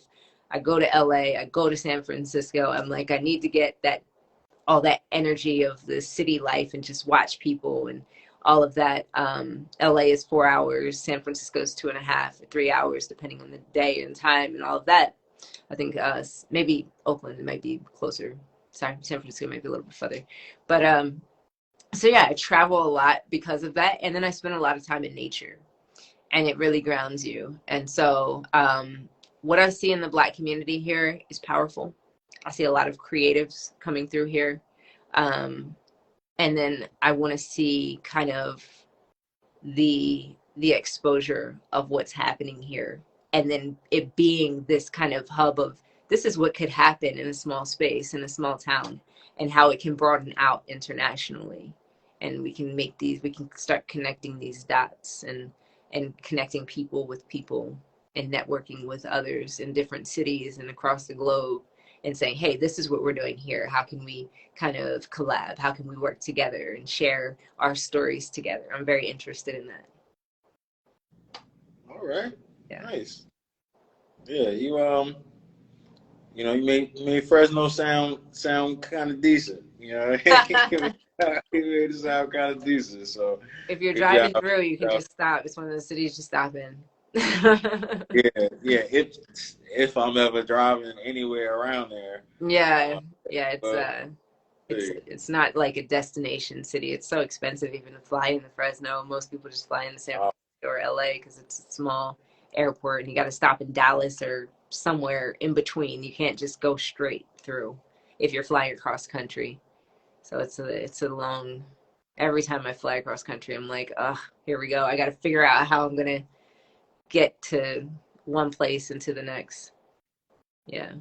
I go to LA, I go to San Francisco. I'm like, I need to get all that energy of the city life and just watch people and all of that. LA is 4 hours, San Francisco is 2.5 or 3 hours, depending on the day and time and all of that. I think maybe Oakland might be closer. Sorry, San Francisco might be a little bit further. But so yeah, I travel a lot because of that. And then I spend a lot of time in nature, and it really grounds you. And so what I see in the Black community here is powerful. I see a lot of creatives coming through here. Um, and then I want to see kind of the exposure of what's happening here, and then it being this kind of hub of this is what could happen in a small space in a small town, and how it can broaden out internationally, and we can start connecting these dots, and connecting people with people, and networking with others in different cities and across the globe, and saying, hey, this is what we're doing here, how can we kind of collab, how can we work together and share our stories together. I'm very interested in that. All right. Yeah. Nice. Yeah, you made Fresno sound kind of decent. You made it sound kind of decent. So If you're good job. driving through, you can Good job. just stop. It's one of those cities you stop in. Yeah. If I'm ever driving anywhere around there, Yeah, uh, yeah, uh, it's not like a destination city. It's so expensive even to fly into Fresno. Most people just fly into San uh, Francisco or LA because it's a small airport, and you got to stop in Dallas or somewhere in between. You can't just go straight through if you're flying across country. So it's a long. Every time I fly across country, I'm like, oh, here we go. I got to figure out how I'm gonna get to one place and to the next. Yeah.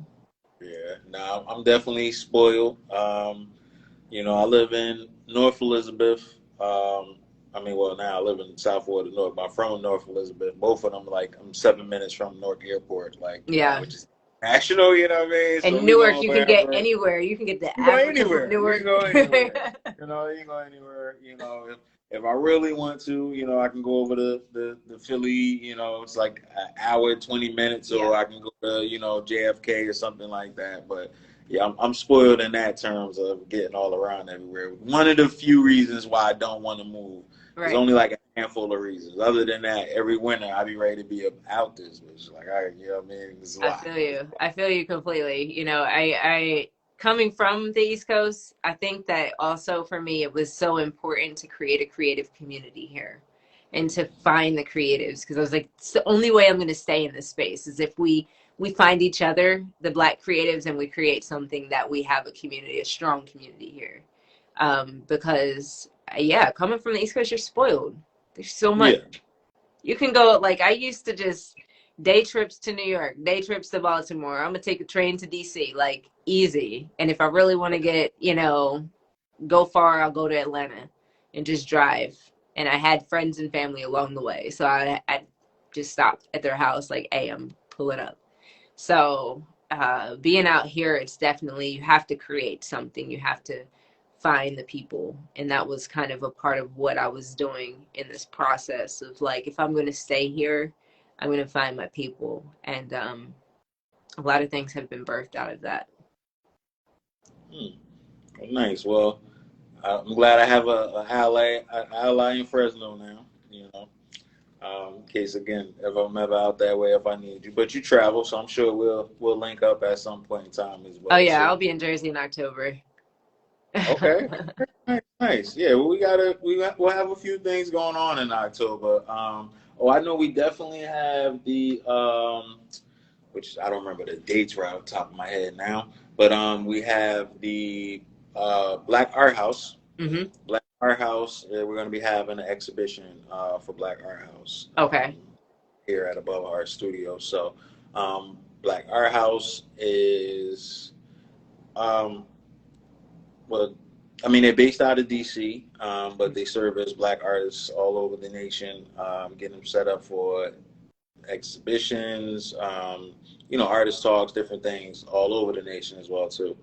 yeah. No, I'm definitely spoiled. I live in North Elizabeth. I mean, well, now I live in South Florida, North. But I'm from North Elizabeth. Both of them, like, I'm 7 minutes from Newark Airport, like, Yeah. which is national. You know what I mean? So And we Newark, going you can get wherever. anywhere. You can get the You go Africa from anywhere. You can Newark. go anywhere. You can go anywhere. If I really want to, I can go over the Philly. It's like an hour, 20 minutes, Yeah, or I can go to JFK or something like that. But yeah, I'm spoiled in that terms of getting all around everywhere. One of the few reasons why I don't want to move. There's right. only like a handful of reasons. Other than that, every winter I'd be ready to be out this bitch. Like, you know what I mean? It's a I lot. feel you. I feel you completely. I coming from the East Coast, I think that also for me it was so important to create a creative community here and to find the creatives, because I was like, it's the only way I'm going to stay in this space is if we find each other, the Black creatives, and we create something that we have a community, a strong community here. Because yeah, coming from the East Coast, you're spoiled. There's so much. Yeah. You can go, like, I used to just day trips to New York, day trips to Baltimore. I'm gonna take a train to DC, like, easy. And if I really want to get, go far, I'll go to Atlanta and just drive. And I had friends and family along the way, so I just stopped at their house, like, hey, I'm pulling up. So being out here, it's definitely, you have to create something. You have to find the people. And that was kind of a part of what I was doing in this process of, like, if I'm going to stay here, I'm going to find my people. And a lot of things have been birthed out of that. Hmm. Nice. Well, I'm glad I have a ally in Fresno now. In case again, if I'm ever out that way, if I need you. But you travel, so I'm sure we'll link up at some point in time as Oh, well. yeah, So I'll be in Jersey in October. okay, nice. Yeah, well, we'll have a few things going on in October. I know we definitely have the which I don't remember the dates right off the top of my head now, but we have the Black Art House. Hmm. Black Art House. We're going to be having an exhibition for Black Art House Okay. here at Above Art Studio. So, Black Art House is, um, well, I mean, they're based out of DC, but they service Black artists all over the nation, getting them set up for exhibitions, artist talks, different things all over the nation as well too.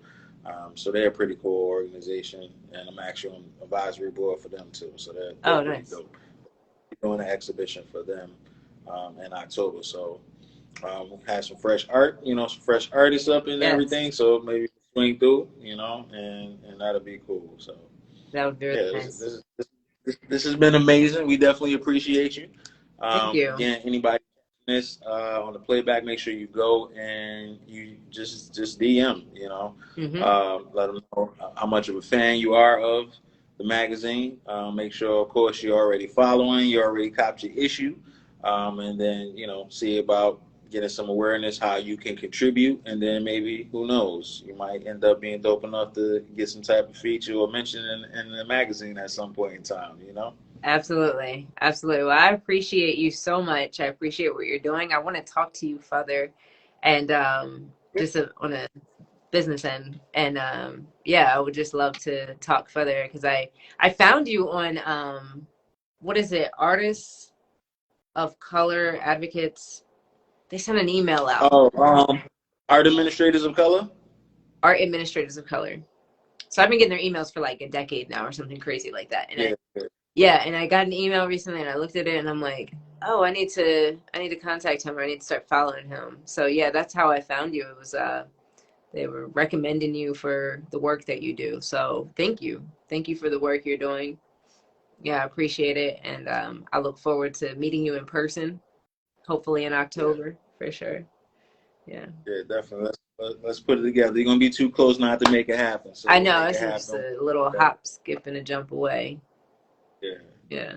So they're a pretty cool organization, and I'm actually on advisory board for them too. So they're Oh, pretty nice. dope. Doing an exhibition for them in October. So we had some fresh art, some fresh artists up and Yes, everything. So maybe swing through, and that'll be cool. So that would be really yeah, nice. this has been amazing. We definitely appreciate you. Thank you. Again, anybody this on the playback, make sure you go and you just DM. Hmm. Let them know how much of a fan you are of the magazine. Make sure, of course, you're already following. You already copped your issue, and then see about getting some awareness how you can contribute, and then maybe who knows, you might end up being dope enough to get some type of feature or mention in the magazine at some point in time. You know. Absolutely. Absolutely. Well, I appreciate you so much. I appreciate what you're doing. I want to talk to you further and just on a business end. And yeah, I would just love to talk further because I found you on what is it? Artists of Color Advocates. They sent an email out. Oh, art administrators of color. Art Administrators of Color. So I've been getting their emails for like a decade now or something crazy like that. And Yeah. yeah, and I got an email recently and I looked at it and I'm like, oh, I need to contact him or I need to start following him. So yeah, that's how I found you. It was they were recommending you for the work that you do. So thank you. Thank you for the work you're doing. Yeah, I appreciate it. And I look forward to meeting you in person, hopefully in October for sure. Yeah. Yeah, definitely. Let's put it together. You're gonna be too close not to make it happen. So I we'll know make it it's just happen. a little hop, skip, and a jump away. Yeah. Yeah.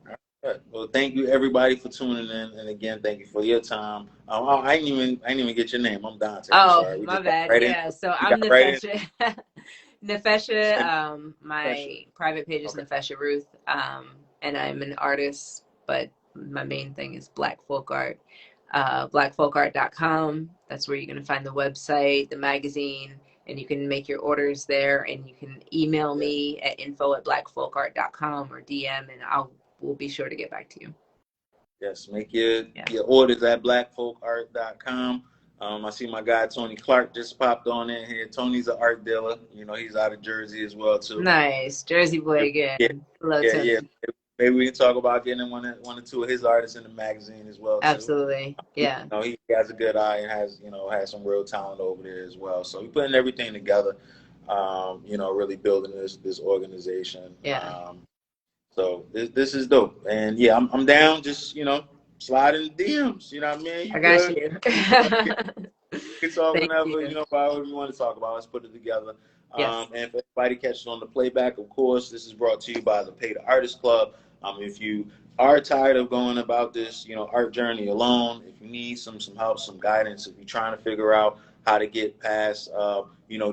All right. Well, thank you everybody for tuning in, and again, thank you for your time. I didn't even get your name. I'm Dante. I'm Oh, sorry. We my just got bad. right in. Yeah. So We I'm got right in. Nefesha. Nefesha. Pressure. My private page is Okay. Nefesha Ruth. And I'm an artist, but my main thing is Black Folk Art. Blackfolkart.com. That's where you're going to find the website, the magazine, and you can make your orders there. And you can email Yeah. me at info@blackfolkart.com or DM, and we'll be sure to get back to you. Yes. Make your Yeah. orders at blackfolkart.com. I see my guy Tony Clark just popped on in here. Tony's an art dealer. You know, he's out of Jersey as well too. Nice. Jersey boy Yeah, again. Hello, yeah, Tony. yeah. Maybe we can talk about getting one or two of his artists in the magazine as well too. Absolutely. Yeah. You know, he has a good eye and has some real talent over there as well. So we're putting everything together. Really building this organization. Yeah. So this is dope. And yeah, I'm down. Just slide in the DMs. You know what I mean? You I got good? you. We can talk Thank whenever, you. however you want to talk about. Let's put it together. Yes. And if anybody catches on the playback, of course, this is brought to you by the Pay the Artist Club. If you are tired of going about this, art journey alone, if you need some help, some guidance, if you're trying to figure out how to get past,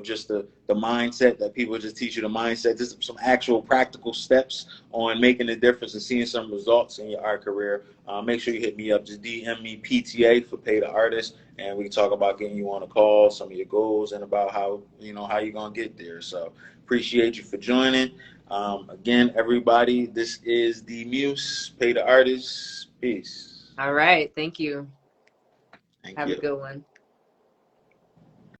just the mindset that people just teach you the mindset, just some actual practical steps on making a difference and seeing some results in your art career, make sure you hit me up. Just DM me PTA for Pay the Artist, and we can talk about getting you on a call, some of your goals, and about how you're going to get there. So appreciate you for joining. Again, everybody, this is the Muse, Pay the Artist. Peace. All right. Thank you. Thank Have you. a good one.